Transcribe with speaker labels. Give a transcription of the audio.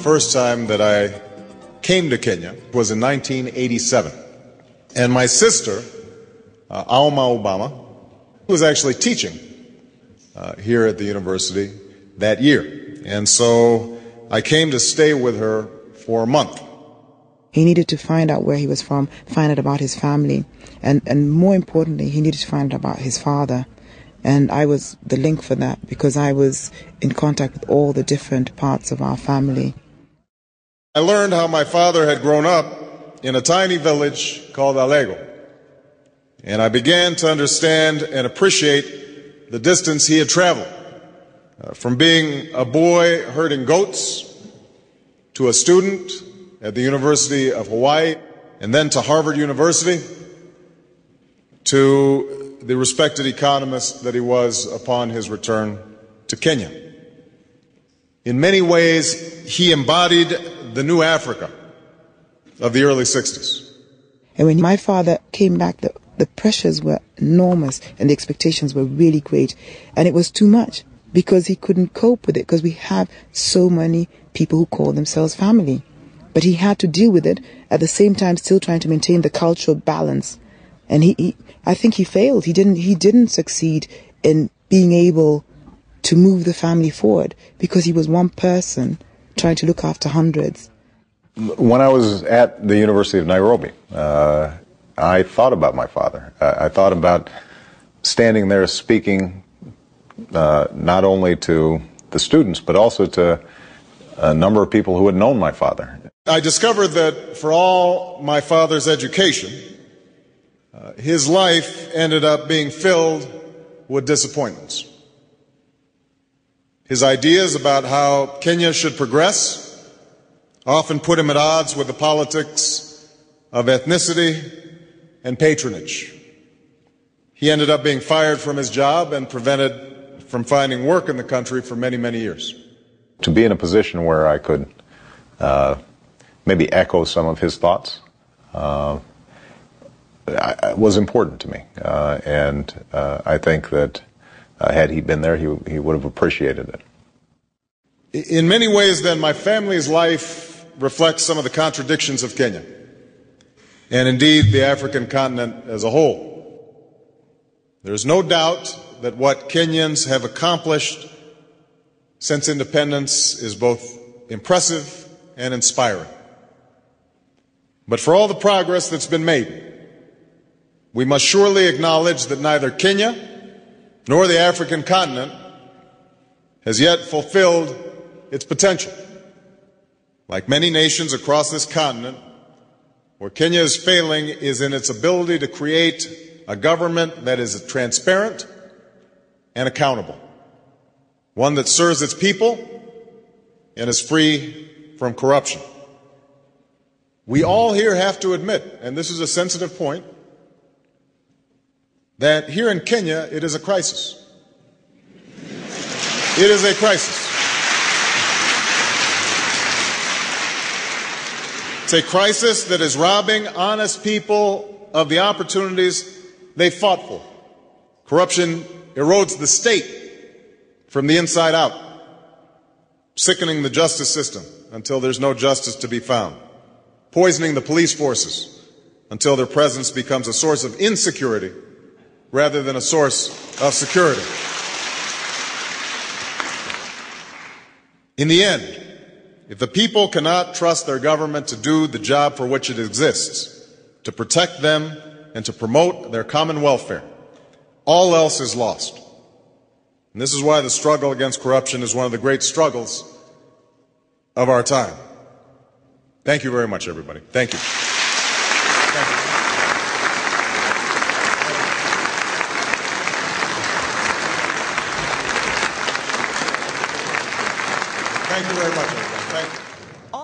Speaker 1: first time that I came to Kenya was in 1987. And my sister, Alma Obama, was actually teaching here at the university that year. And so I came to stay with her for a month.
Speaker 2: He needed to find out where he was from, find out about his family, and more importantly, he needed to find out about his father. And I was the link for that because I was in contact with all the different parts of our family.
Speaker 1: I learned how my father had grown up in a tiny village called Alego. And I began to understand and appreciate the distance he had traveled. From being a boy herding goats to a student at the University of Hawaii and then to Harvard University to the respected economist that he was upon his return to Kenya. In many ways, he embodied the new Africa of the early 60s.
Speaker 2: And when my father came back, the pressures were enormous and the expectations were really great. And it was too much because he couldn't cope with it because we have so many people who call themselves family. But he had to deal with it at the same time still trying to maintain the cultural balance. And I think he failed. He didn't succeed in being able to move the family forward because he was one person trying to look after hundreds.
Speaker 3: When I was at the University of Nairobi, I thought about my father. I thought about standing there speaking not only to the students, but also to a number of people who had known my father.
Speaker 1: I discovered that for all my father's education, his life ended up being filled with disappointments. His ideas about how Kenya should progress often put him at odds with the politics of ethnicity and patronage. He ended up being fired from his job and prevented from finding work in the country for many, many years.
Speaker 3: To be in a position where I could maybe echo some of his thoughts was important to me. And I think that had he been there, he would have appreciated it.
Speaker 1: In many ways, then, my family's life reflects some of the contradictions of Kenya, and indeed the African continent as a whole. There's no doubt that what Kenyans have accomplished since independence is both impressive and inspiring. But for all the progress that's been made, we must surely acknowledge that neither Kenya nor the African continent has yet fulfilled its potential. Like many nations across this continent, where Kenya is failing is in its ability to create a government that is transparent and accountable, one that serves its people and is free from corruption. We all here have to admit, and this is a sensitive point, that here in Kenya it is a crisis. It is a crisis. It's a crisis that is robbing honest people of the opportunities they fought for. Corruption erodes the state from the inside out, sickening the justice system until there's no justice to be found, poisoning the police forces until their presence becomes a source of insecurity rather than a source of security. In the end, if the people cannot trust their government to do the job for which it exists, to protect them and to promote their common welfare, all else is lost. And this is why the struggle against corruption is one of the great struggles of our time. Thank you very much, everybody. Thank you. Thank you. Thank you very much, everybody. Thank you.